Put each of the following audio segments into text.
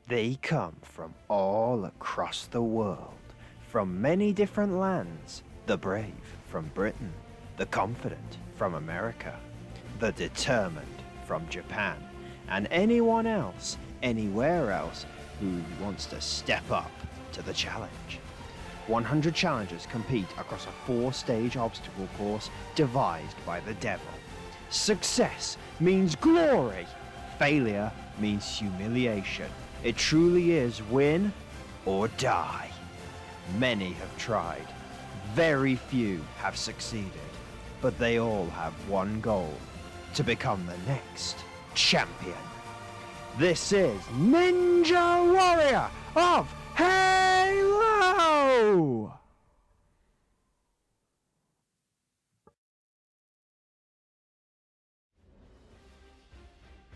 They come from all across the world, from many different lands. The brave from Britain, the confident from America, the determined from Japan, and anyone else, anywhere else, who wants to step up to the challenge. 100 challengers compete across a 4-stage obstacle course devised by the devil. Success means glory. Failure means humiliation. It truly is win or die. Many have tried. Very few have succeeded. But they all have one goal: to become the next champion. This is Ninja Warrior of Halo!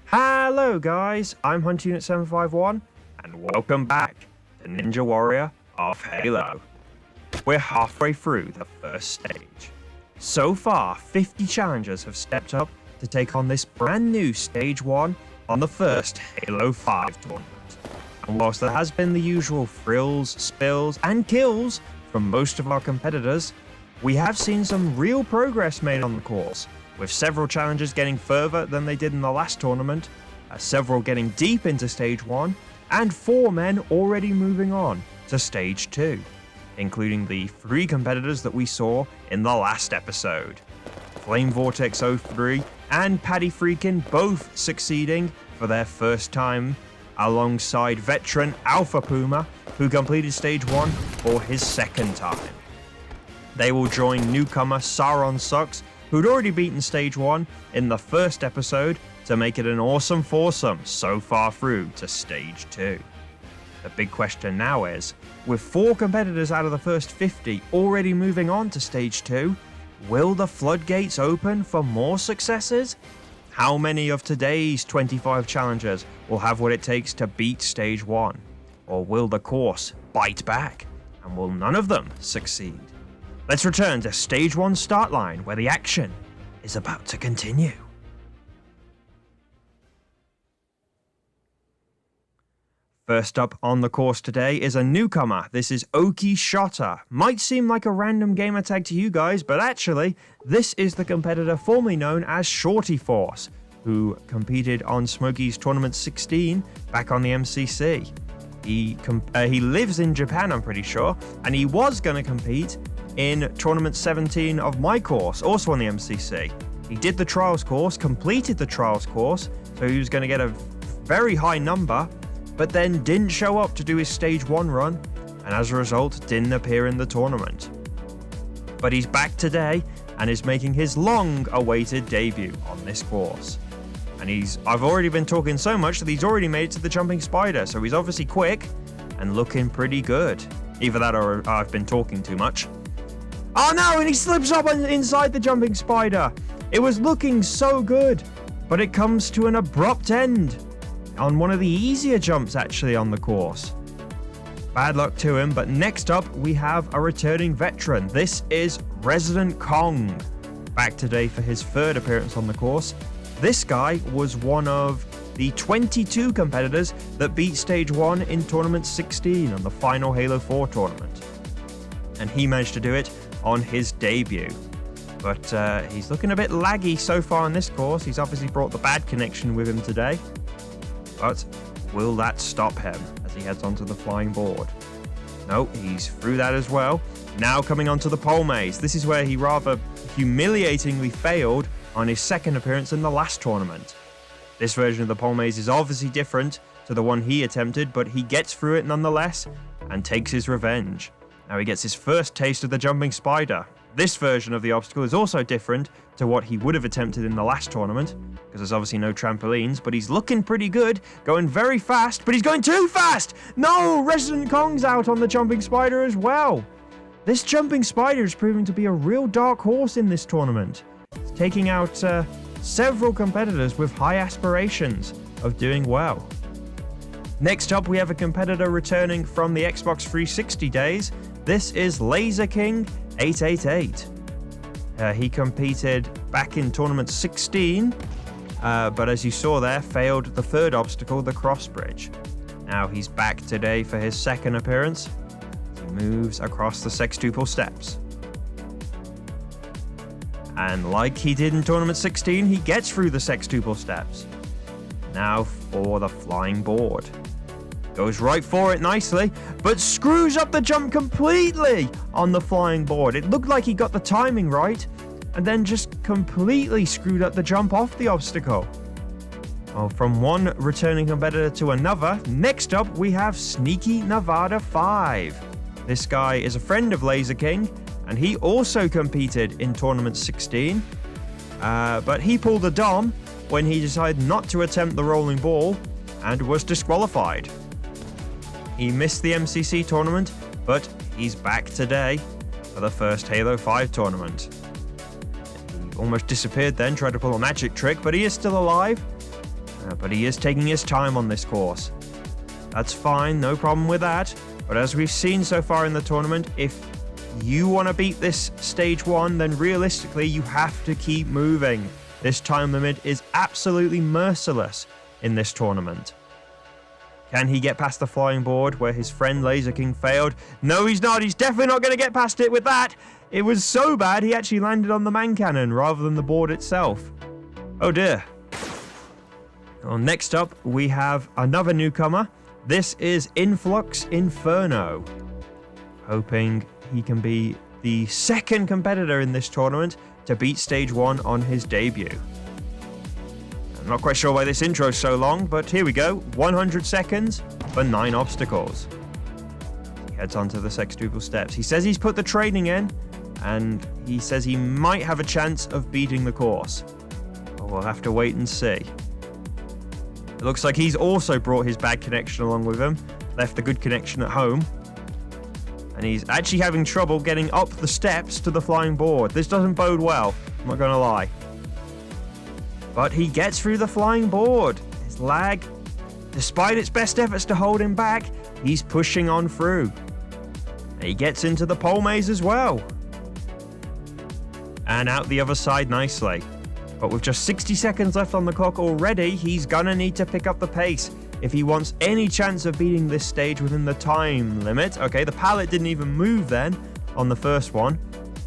Hello guys, I'm HuntUnit751 and welcome back to Ninja Warrior of Halo. We're halfway through the first stage. So far, 50 challengers have stepped up to take on this brand new Stage 1 on the first Halo 5 tournament. And whilst there has been the usual thrills, spills, and kills from most of our competitors, we have seen some real progress made on the course, with several challengers getting further than they did in the last tournament, several getting deep into Stage 1, and 4 men already moving on to Stage 2, including the 3 competitors that we saw in the last episode. Flame Vortex 03 and Paddy Freakin both succeeding for their first time, alongside veteran Alpha Puma, who completed Stage 1 for his second time. They will join newcomer Sauron Sucks, who'd already beaten Stage 1 in the first episode, to make it an awesome foursome so far through to Stage 2. The big question now is, with 4 competitors out of the first 50 already moving on to Stage 2, will the floodgates open for more successes? How many of today's 25 challengers will have what it takes to beat Stage 1? Or will the course bite back? And will none of them succeed? Let's return to Stage 1 start line, where the action is about to continue. First up on the course today is a newcomer. This is XOki Shota. Might seem like a random gamer tag to you guys, but actually, this is the competitor formerly known as Shorty Force, who competed on Smokey's Tournament 16 back on the MCC. He lives in Japan, I'm pretty sure, and he was going to compete in Tournament 17 of my course, also on the MCC. He did the Trials course, completed the Trials course, so he was going to get a very high number, but then didn't show up to do his Stage 1 run, and as a result, didn't appear in the tournament. But he's back today, and is making his long-awaited debut on this course. And I've already been talking so much that he's already made it to the Jumping Spider, so he's obviously quick, and looking pretty good. Either that or I've been talking too much. Oh no, and he slips up inside the Jumping Spider! It was looking so good, but it comes to an abrupt end on one of the easier jumps actually on the course. Bad luck to him, but next up we have a returning veteran. This is Resident Kong, back today for his 3rd appearance on the course. This guy was one of the 22 competitors that beat Stage 1 in Tournament 16 on the final Halo 4 tournament. And he managed to do it on his debut. But he's looking a bit laggy so far on this course. He's obviously brought the bad connection with him today. But will that stop him as he heads onto the flying board? No, he's through that as well. Now coming onto the pole maze. This is where he rather humiliatingly failed on his 2nd appearance in the last tournament. This version of the pole maze is obviously different to the one he attempted, but he gets through it nonetheless and takes his revenge. Now he gets his first taste of the Jumping Spider. This version of the obstacle is also different to what he would have attempted in the last tournament, because there's obviously no trampolines, but he's looking pretty good, going very fast, but he's going too fast! No! Resident Kong's out on the Jumping Spider as well! This Jumping Spider is proving to be a real dark horse in this tournament. It's taking out several competitors with high aspirations of doing well. Next up, we have a competitor returning from the Xbox 360 days. This is Laserking 888. He competed back in Tournament 16, but as you saw there, failed the 3rd obstacle, the cross bridge. Now he's back today for his second appearance. He moves across the Sextuple steps. And like he did in Tournament 16, he gets through the Sextuple steps. Now for the flying board. Goes right for it nicely, but screws up the jump completely on the flying board. It looked like he got the timing right, and then just completely screwed up the jump off the obstacle. Well, from one returning competitor to another, next up we have Sneaky Nevada 5. This guy is a friend of Laserking, and he also competed in Tournament 16, but he pulled a Dom when he decided not to attempt the rolling ball and was disqualified. He missed the MCC tournament, but he's back today for the first Halo 5 tournament. He almost disappeared then, tried to pull a magic trick, but he is still alive. But he is taking his time on this course. That's fine, no problem with that. But as we've seen so far in the tournament, if you want to beat this stage 1, then realistically you have to keep moving. This time limit is absolutely merciless in this tournament. Can he get past the flying board where his friend Laserking failed? No, he's not. He's definitely not going to get past it with that. It was so bad he actually landed on the man cannon rather than the board itself. Oh dear. Well, next up, we have another newcomer. This is Influx Inferno. Hoping he can be the second competitor in this tournament to beat stage 1 on his debut. I'm not quite sure why this intro is so long, but here we go. 100 seconds for 9 obstacles. He heads onto the Sextuple steps. He says he's put the training in, and he says he might have a chance of beating the course. But we'll have to wait and see. It looks like he's also brought his bad connection along with him, left a good connection at home. And he's actually having trouble getting up the steps to the flying board. This doesn't bode well, I'm not going to lie. But he gets through the flying board. His lag, despite its best efforts to hold him back, he's pushing on through. And he gets into the pole maze as well. And out the other side nicely. But with just 60 seconds left on the clock already, he's gonna need to pick up the pace if he wants any chance of beating this stage within the time limit. Okay, the pallet didn't even move then on the first one.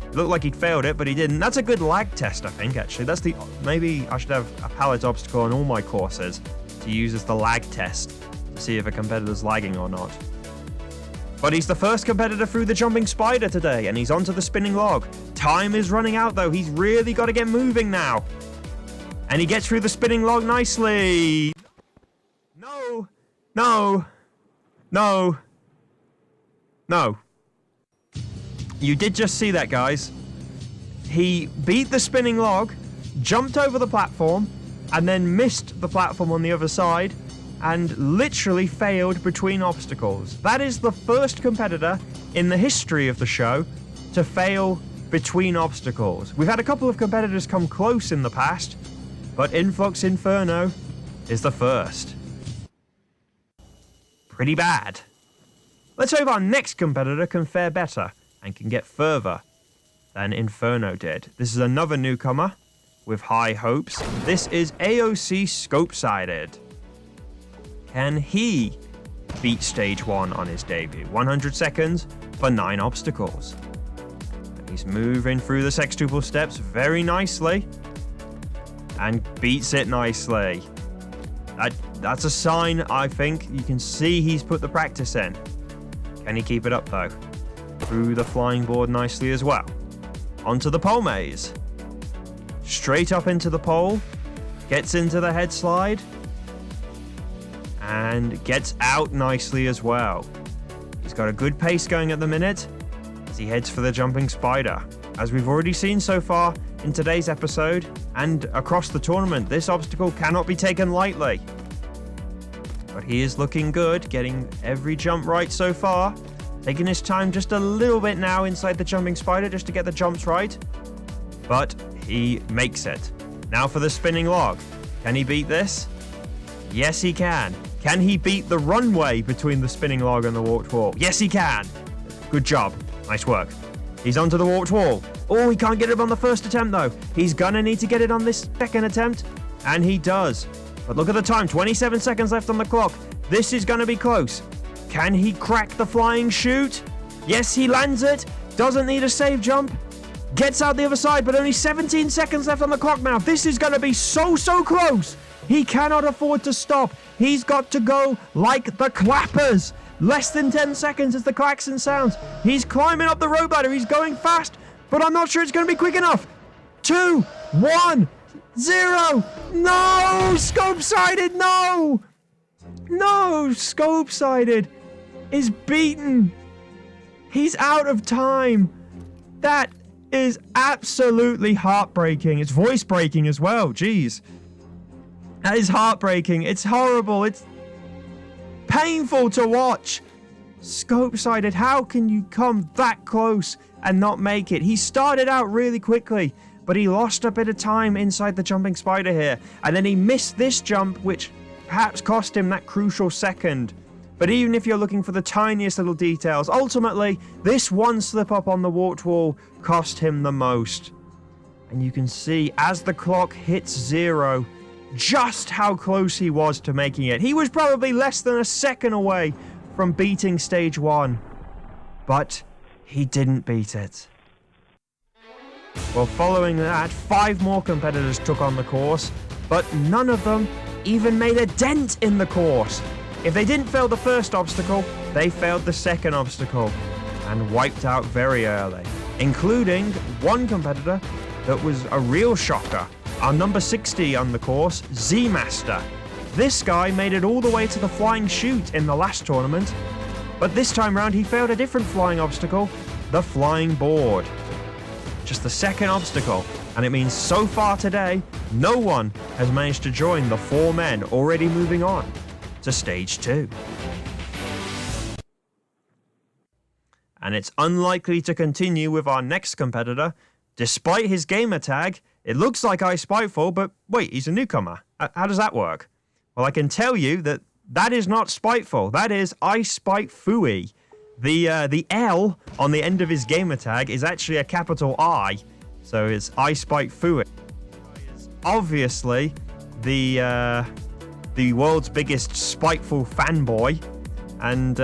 It looked like he'd failed it, but he didn't. That's a good lag test, I think, actually. Maybe I should have a pallet obstacle on all my courses to use as the lag test to see if a competitor's lagging or not. But he's the first competitor through the jumping spider today, and he's onto the spinning log. Time is running out, though. He's really got to get moving now. And he gets through the spinning log nicely. No. No. No. No. You did just see that, guys. He beat the spinning log, jumped over the platform, and then missed the platform on the other side, and literally failed between obstacles. That is the first competitor in the history of the show to fail between obstacles. We've had a couple of competitors come close in the past, but Influx Inferno is the first. Pretty bad. Let's hope our next competitor can fare better and can get further than Inferno did. This is another newcomer with high hopes. This is AOC Scope-sided. Can he beat stage 1 on his debut? 100 seconds for 9 obstacles. He's moving through the Sextuple steps very nicely and beats it nicely. That's a sign, I think. You can see he's put the practice in. Can he keep it up, though? Through the flying board nicely as well. Onto the pole maze. Straight up into the pole. Gets into the head slide. And gets out nicely as well. He's got a good pace going at the minute as he heads for the jumping spider. As we've already seen so far in today's episode and across the tournament, this obstacle cannot be taken lightly. But he is looking good, getting every jump right so far. Taking his time just a little bit now inside the jumping spider just to get the jumps right. But he makes it. Now for the spinning log. Can he beat this? Yes, he can. Can he beat the runway between the spinning log and the warped wall? Yes, he can. Good job. Nice work. He's onto the warped wall. Oh, he can't get it on the first attempt, though. He's gonna need to get it on this second attempt, and he does. But look at the time, 27 seconds left on the clock. This is going to be close. Can he crack the flying chute? Yes, he lands it. Doesn't need a save jump. Gets out the other side, but only 17 seconds left on the clock now. This is going to be so close. He cannot afford to stop. He's got to go like the clappers. Less than 10 seconds as the klaxon sounds. He's climbing up the rope ladder. He's going fast, but I'm not sure it's going to be quick enough. 2, 1, 0. No! Scope-sided, no! No! Scope-sided is beaten. He's out of time. That is absolutely heartbreaking. It's voice-breaking as well. Jeez. That is heartbreaking. It's horrible. It's painful to watch. Scope-sided, how can you come that close and not make it? He started out really quickly, but he lost a bit of time inside the jumping spider here. And then he missed this jump, which perhaps cost him that crucial second. But even if you're looking for the tiniest little details, ultimately, this one slip up on the warped wall cost him the most. And you can see as the clock hits 0, just how close he was to making it. He was probably less than a second away from beating stage 1. But he didn't beat it. Well, following that, 5 more competitors took on the course, but none of them even made a dent in the course. If they didn't fail the first obstacle, they failed the second obstacle and wiped out very early, including one competitor that was a real shocker. Our number 60 on the course, Z-Master. This guy made it all the way to the flying chute in the last tournament, but this time round he failed a different flying obstacle, the flying board. Just the second obstacle, and it means so far today, no one has managed to join the 4 men already moving on to stage 2. And it's unlikely to continue with our next competitor. Despite his gamer tag, it looks like iSpiteful, but wait, he's a newcomer. How does that work? Well, I can tell you that that is not spiteful. That is iSpiteful. The L on the end of his gamer tag is actually a capital I, so it's iSpiteful. Obviously, the world's biggest spiteful fanboy, and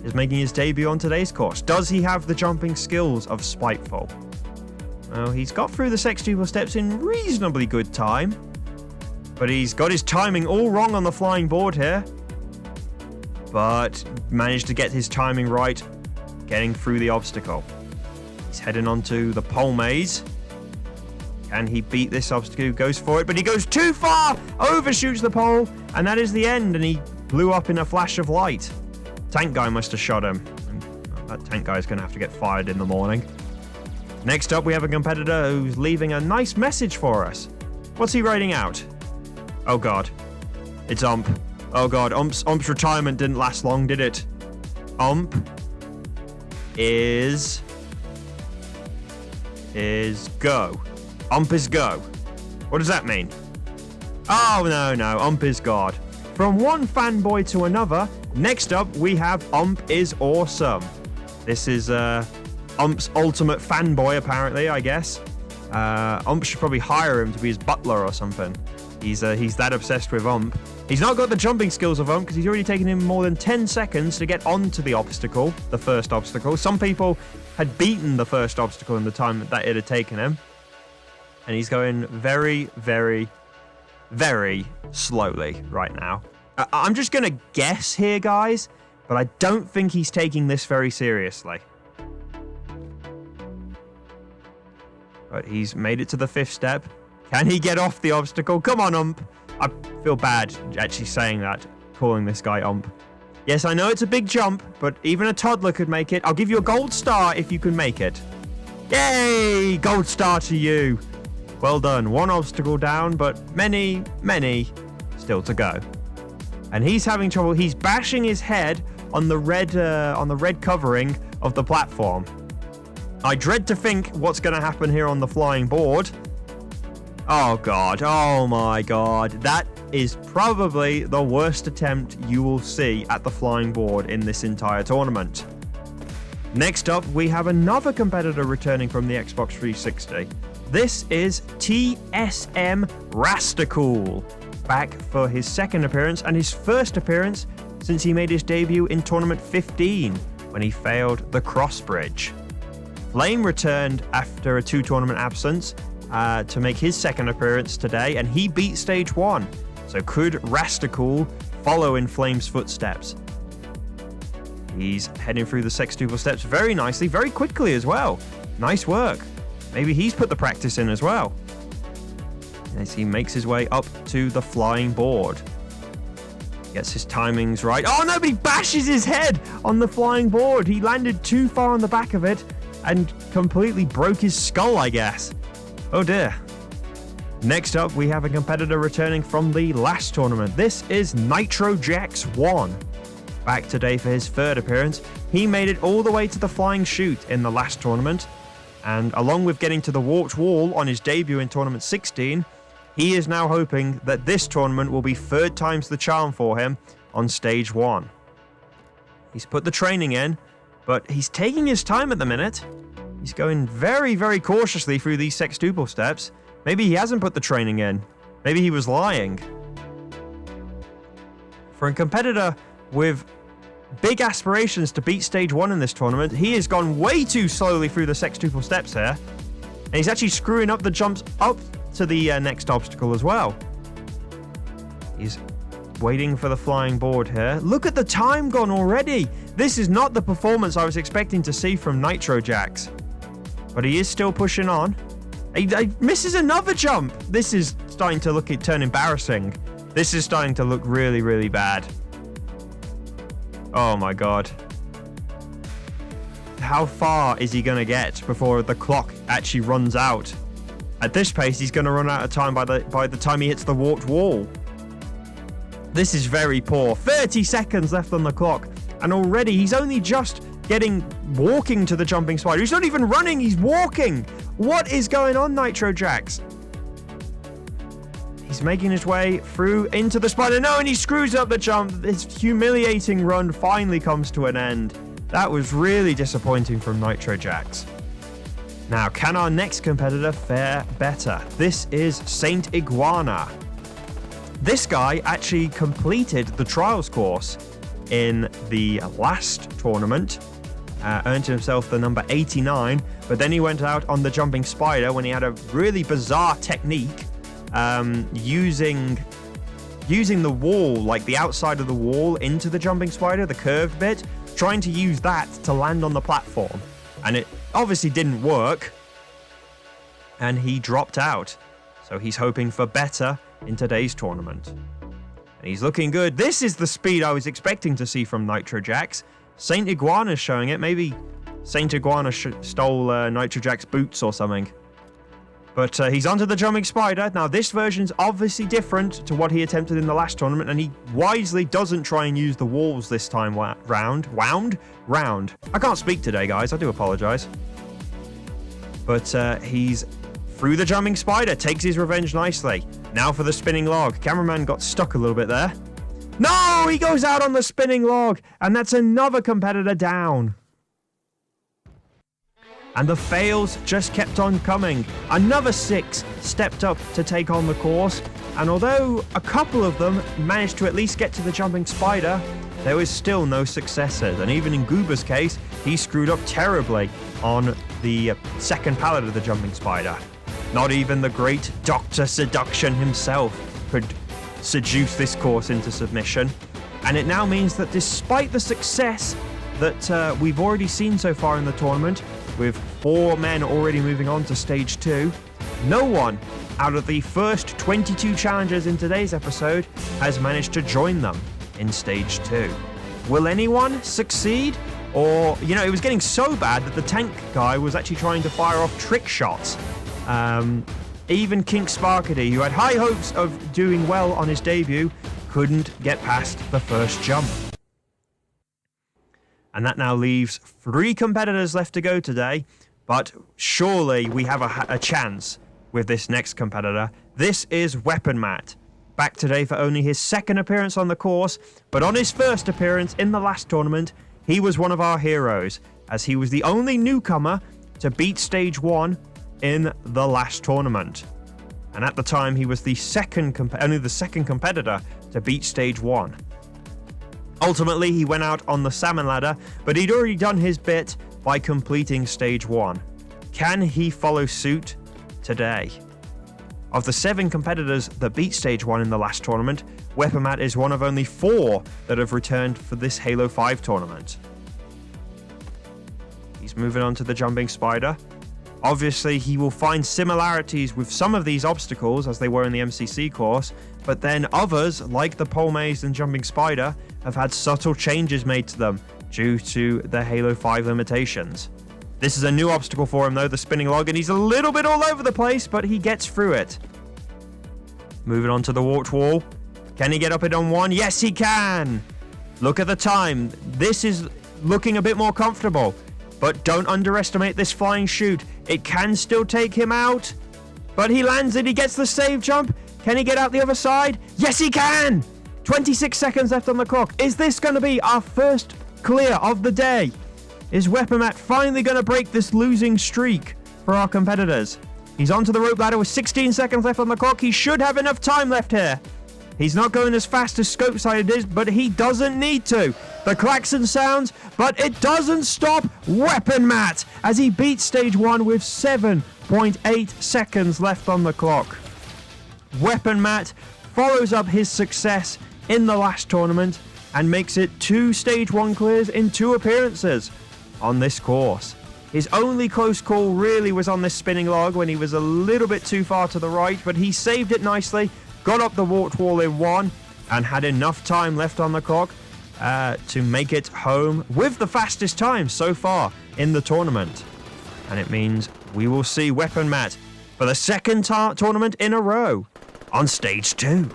is making his debut on today's course. Does he have the jumping skills of Spiteful? Well, he's got through the Sextuple steps in reasonably good time, but he's got his timing all wrong on the flying board here, but managed to get his timing right, getting through the obstacle. He's heading onto the pole maze. Can he beat this obstacle? Goes for it, but he goes too far! Overshoots the pole, and that is the end, and he blew up in a flash of light. Tank guy must have shot him. That tank guy is going to have to get fired in the morning. Next up, we have a competitor who's leaving a nice message for us. What's he writing out? Oh god. It's Ump. Oh god, Ump's retirement didn't last long, did it? Ump is go. Ump is go. What does that mean? Oh, no, Ump is God. From one fanboy to another, next up we have Ump is awesome. This is Ump's ultimate fanboy, apparently, I guess. Ump should probably hire him to be his butler or something. He's that obsessed with Ump. He's not got the jumping skills of Ump because he's already taken him more than 10 seconds to get onto the obstacle, the first obstacle. Some people had beaten the first obstacle in the time that it had taken him. And he's going very, very, very slowly right now. I'm just going to guess here, guys, but I don't think he's taking this very seriously. But he's made it to the 5th step. Can he get off the obstacle? Come on, Ump. I feel bad actually saying that, calling this guy Ump. Yes, I know it's a big jump, but even a toddler could make it. I'll give you a gold star if you can make it. Yay! Gold star to you. Well done. One obstacle down, but many, many still to go. And he's having trouble. He's bashing his head on the red covering of the platform. I dread to think what's going to happen here on the flying board. Oh god. Oh my god. That is probably the worst attempt you will see at the flying board in this entire tournament. Next up, we have another competitor returning from the Xbox 360. This is TSM Rastacool. back for his second appearance and his first appearance since he made his debut in Tournament 15 when he failed the cross bridge. Flame returned after a 2-tournament absence to make his second appearance today, and he beat Stage 1. So could Rastacool follow in Flame's footsteps? He's heading through the Sextuple steps very nicely, very quickly as well. Nice work. Maybe he's put the practice in as well. As he makes his way up to the flying board. Gets his timings right. Oh no, but he bashes his head on the flying board. He landed too far on the back of it and completely broke his skull, I guess. Oh dear. Next up, we have a competitor returning from the last tournament. This is Nitrojacks 1. Back today for his third appearance. He made it all the way to the flying chute in the last tournament. And along with getting to the warped wall on his debut in Tournament 16, he is now hoping that this tournament will be 3rd time's the charm for him on Stage 1. He's put the training in, but he's taking his time at the minute. He's going very, very cautiously through these Sextuple steps. Maybe he hasn't put the training in. Maybe he was lying. For a competitor with big aspirations to beat Stage 1 in this tournament, he has gone way too slowly through the Sextuple steps here. And he's actually screwing up the jumps up to the next obstacle as well. He's waiting for the flying board here. Look at the time gone already. This is not the performance I was expecting to see from Nitrojacks. But he is still pushing on. He misses another jump. This is starting to turn embarrassing. This is starting to look really, really bad. Oh my god. How far is he going to get before the clock actually runs out? At this pace, he's going to run out of time by the time he hits the warped wall. This is very poor. 30 seconds left on the clock, and already he's only just walking to the jumping spider. He's not even running, he's walking. What is going on, Nitrojacks? He's making his way through into the spider. No, and he screws up the jump. His humiliating run finally comes to an end. That was really disappointing from Nitrojacks. Now, can our next competitor fare better? This is Saint Iguana. This guy actually completed the trials course in the last tournament, earned himself the number 89, but then he went out on the jumping spider when he had a really bizarre technique, using the wall, like the outside of the wall into the jumping spider, the curved bit, trying to use that to land on the platform. And it obviously didn't work, and he dropped out. So he's hoping for better in today's tournament. And he's looking good. This is the speed I was expecting to see from Nitrojacks. Saint Iguana's showing it. Maybe Saint Iguana stole Nitrojacks' boots or something. But he's onto the jumping spider. Now, this version's obviously different to what he attempted in the last tournament, and he wisely doesn't try and use the walls this time round. I can't speak today, guys. I do apologize. But he's through the jumping spider, takes his revenge nicely. Now for the spinning log. Cameraman got stuck a little bit there. No, he goes out on the spinning log, and that's another competitor down. And the fails just kept on coming. Another 6 stepped up to take on the course, and although a couple of them managed to at least get to the jumping spider, there was still no successes. And even in Goober's case, he screwed up terribly on the second pallet of the jumping spider. Not even the great Dr. Seduction himself could seduce this course into submission. And it now means that despite the success that we've already seen so far in the tournament, with 4 men already moving on to Stage 2, no one out of the first 22 challengers in today's episode has managed to join them in Stage 2. Will anyone succeed? Or, it was getting so bad that the tank guy was actually trying to fire off trick shots. Even KingSparkity, who had high hopes of doing well on his debut, couldn't get past the first jump. And that now leaves 3 competitors left to go today, but surely we have a chance with this next competitor. This is weaponmatt, back today for only his second appearance on the course, but on his first appearance in the last tournament, he was one of our heroes, as he was the only newcomer to beat Stage 1 in the last tournament. and at the time he was the only the second competitor to beat stage 1. Ultimately, he went out on the salmon ladder, but he'd already done his bit by completing stage 1. Can he follow suit today? Of the 7 competitors that beat stage 1 in the last tournament, weaponmatt is one of only 4 that have returned for this Halo 5 tournament. He's moving on to the jumping spider. Obviously, he will find similarities with some of these obstacles as they were in the MCC course, but then others, like the pole maze and jumping spider, have had subtle changes made to them due to the Halo 5 limitations. This is a new obstacle for him though, the spinning log, and he's a little bit all over the place, but he gets through it. Moving on to the warped wall. Can he get up it on 1? Yes, he can! Look at the time. This is looking a bit more comfortable, but don't underestimate this flying chute. It can still take him out, but he lands it. He gets the save jump. Can he get out the other side? Yes, he can! 26 seconds left on the clock. Is this going to be our first clear of the day? Is weaponmatt finally going to break this losing streak for our competitors? He's onto the rope ladder with 16 seconds left on the clock. He should have enough time left here. He's not going as fast as Scope Sided is, but he doesn't need to. The klaxon sounds, but it doesn't stop weaponmatt as he beats stage 1 with 7.8 seconds left on the clock. weaponmatt follows up his success in the last tournament and makes it 2 stage 1 clears in 2 appearances on this course. His only close call really was on this spinning log when he was a little bit too far to the right, but he saved it nicely, got up the warped wall in 1, and had enough time left on the clock to make it home with the fastest time so far in the tournament. And it means we will see weaponmatt for the second tournament in a row on stage 2.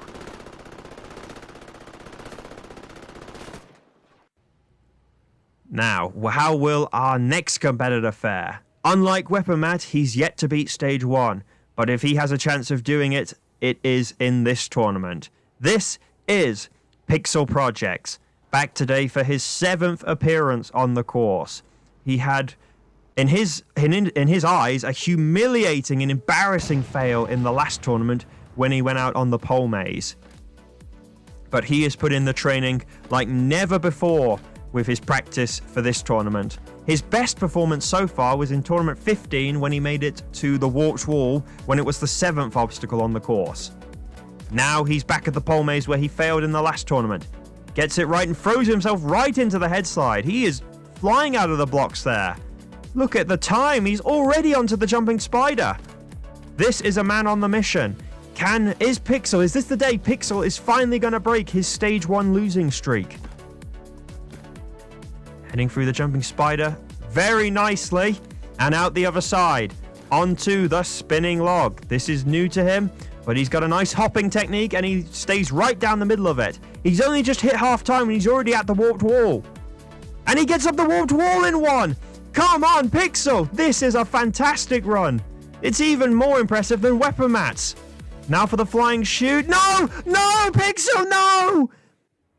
Now, how will our next competitor fare? Unlike weaponmatt, he's yet to beat stage 1, but if he has a chance of doing it, it is in this tournament. This is Pixel Projects, back today for his 7th appearance on the course. He had, in his eyes, a humiliating and embarrassing fail in the last tournament when he went out on the pole maze. But he has put in the training like never before with his practice for this tournament. His best performance so far was in tournament 15 when he made it to the warped wall when it was the 7th obstacle on the course. Now he's back at the pole maze where he failed in the last tournament. Gets it right and throws himself right into the head slide. He is flying out of the blocks there. Look at the time. He's already onto the jumping spider. This is a man on the mission. Is this the day Pixel is finally going to break his stage 1 losing streak? Heading through the jumping spider very nicely and out the other side onto the spinning log. This is new to him, but he's got a nice hopping technique and he stays right down the middle of it. He's only just hit half time and he's already at the warped wall. And he gets up the warped wall in 1. Come on, Pixel. This is a fantastic run. It's even more impressive than weaponmatt's. Now for the flying chute. No, Pixel, no!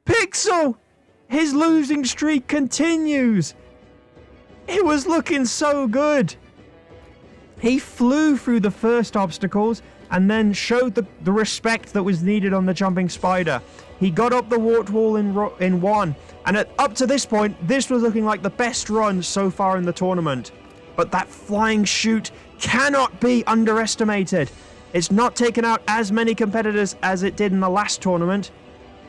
Pixel! His losing streak continues. It was looking so good. He flew through the first obstacles and then showed the respect that was needed on the jumping spider. He got up the warped wall in 1. And up to this point, this was looking like the best run so far in the tournament. But that flying chute cannot be underestimated. It's not taken out as many competitors as it did in the last tournament,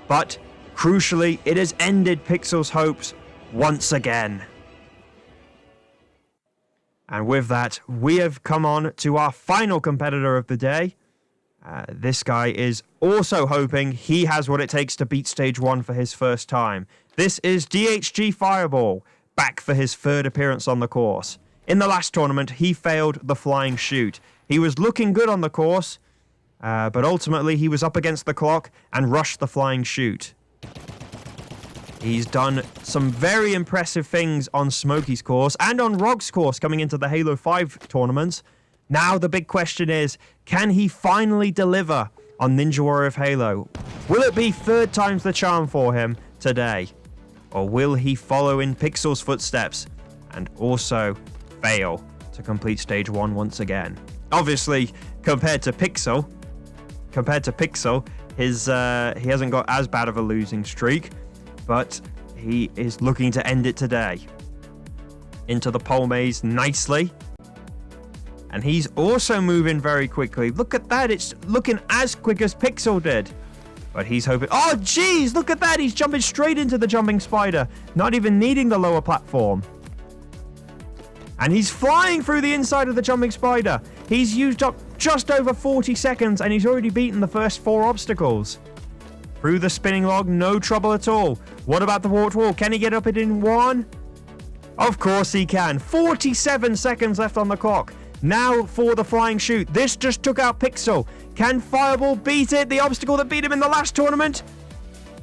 but crucially, it has ended Pixel's hopes once again. And with that, we have come on to our final competitor of the day. This guy is also hoping he has what it takes to beat stage 1 for his first time. This is DHG Fireball, back for his 3rd appearance on the course. In the last tournament, he failed the flying chute. He was looking good on the course, but ultimately he was up against the clock and rushed the flying chute. He's done some very impressive things on Smokey's course and on Rog's course coming into the Halo 5 tournaments. Now the big question is, can he finally deliver on Ninja Warrior of Halo? Will it be 3rd time's the charm for him today? Or will he follow in Pixel's footsteps and also fail to complete stage 1 once again? Obviously, compared to Pixel, compared to Pixel, he hasn't got as bad of a losing streak, but he is looking to end it today. Into the pole maze nicely. And he's also moving very quickly. Look at that. It's looking as quick as Pixel did. But he's hoping... Oh, geez, look at that. He's jumping straight into the jumping spider, not even needing the lower platform. And he's flying through the inside of the jumping spider. He's used up just over 40 seconds, and he's already beaten the first 4 obstacles. Through the spinning log, no trouble at all. What about the warped wall? Can he get up it in 1? Of course he can. 47 seconds left on the clock. Now for the flying chute. This just took out Pixel. Can Fireball beat it? The obstacle that beat him in the last tournament?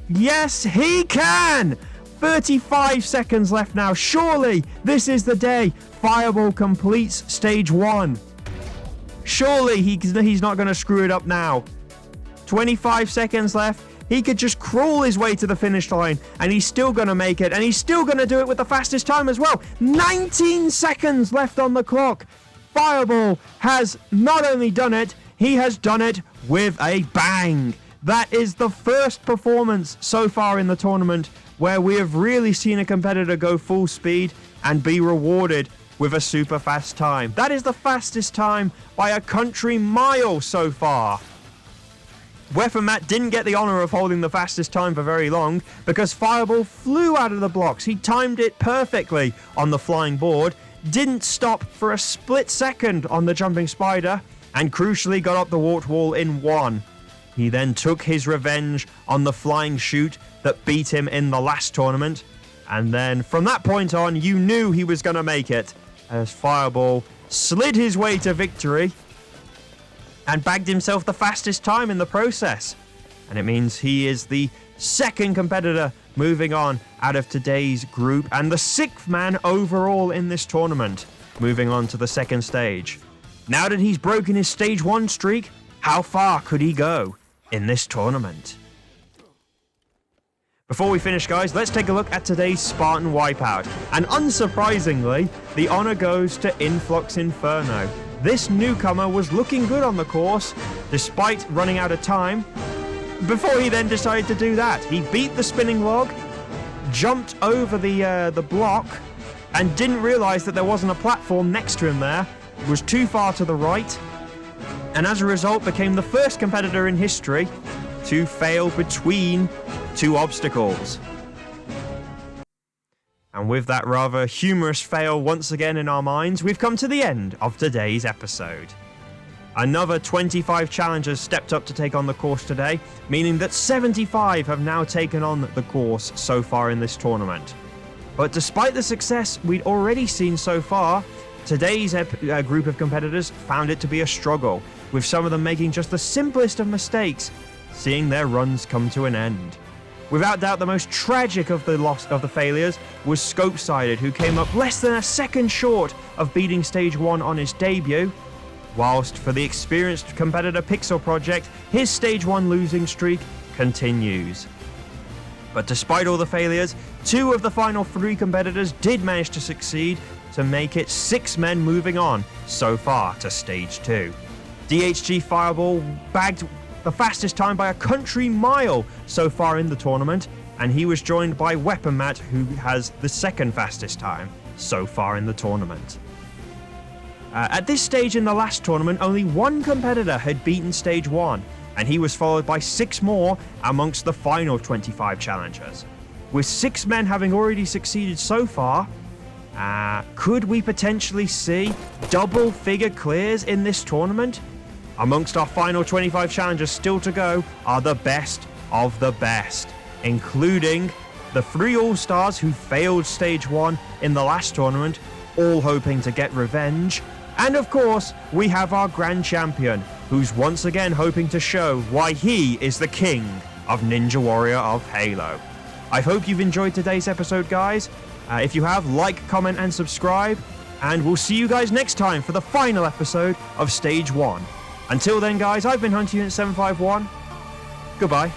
Yes, he can! 35 seconds left now. Surely this is the day Fireball completes stage 1. Surely he's not going to screw it up now. 25 seconds left. He could just crawl his way to the finish line, and he's still going to make it, and he's still going to do it with the fastest time as well. 19 seconds left on the clock. Fireball has not only done it, he has done it with a bang. That is the first performance so far in the tournament where we have really seen a competitor go full speed and be rewarded with a super fast time. That is the fastest time by a country mile so far. weaponmatt didn't get the honor of holding the fastest time for very long because Fireball flew out of the blocks. He timed it perfectly on the flying board, didn't stop for a split second on the jumping spider, and crucially got up the warped wall in 1. He then took his revenge on the flying chute that beat him in the last tournament, and then from that point on you knew he was going to make it as Fireball slid his way to victory and bagged himself the fastest time in the process. And it means he is the second competitor moving on out of today's group and the 6th man overall in this tournament, moving on to the second stage. Now that he's broken his stage 1 streak, how far could he go in this tournament? Before we finish, guys, let's take a look at today's Spartan wipeout. And unsurprisingly, the honor goes to Influx Inferno. This newcomer was looking good on the course, despite running out of time, before he then decided to do that. He beat the spinning log, jumped over the block, and didn't realize that there wasn't a platform next to him there. It was too far to the right, and as a result became the first competitor in history to fail between 2 obstacles. And with that rather humorous fail once again in our minds, we've come to the end of today's episode. Another 25 challengers stepped up to take on the course today, meaning that 75 have now taken on the course so far in this tournament. But despite the success we'd already seen so far, today's group of competitors found it to be a struggle, with some of them making just the simplest of mistakes, seeing their runs come to an end. Without doubt, the most tragic of the failures was Scope-sided, who came up less than a second short of beating stage 1 on his debut, whilst for the experienced competitor Pixel Project, his stage 1 losing streak continues. But despite all the failures, 2 of the final 3 competitors did manage to succeed to make it 6 men moving on so far to stage 2. DHG Fireball bagged the fastest time by a country mile so far in the tournament, and he was joined by weaponmatt, who has the second fastest time so far in the tournament. At this stage in the last tournament, only 1 competitor had beaten stage 1, and he was followed by 6 more amongst the final 25 challengers. With 6 men having already succeeded so far, could we potentially see double-figure clears in this tournament? Amongst our final 25 challengers still to go are the best of the best, including the 3 All-Stars who failed stage 1 in the last tournament, all hoping to get revenge. And of course, we have our Grand Champion, who's once again hoping to show why he is the king of Ninja Warrior of Halo. I hope you've enjoyed today's episode, guys. If you have, like, comment, and subscribe. And we'll see you guys next time for the final episode of Stage 1. Until then, guys, I've been HunterUnit751. Goodbye.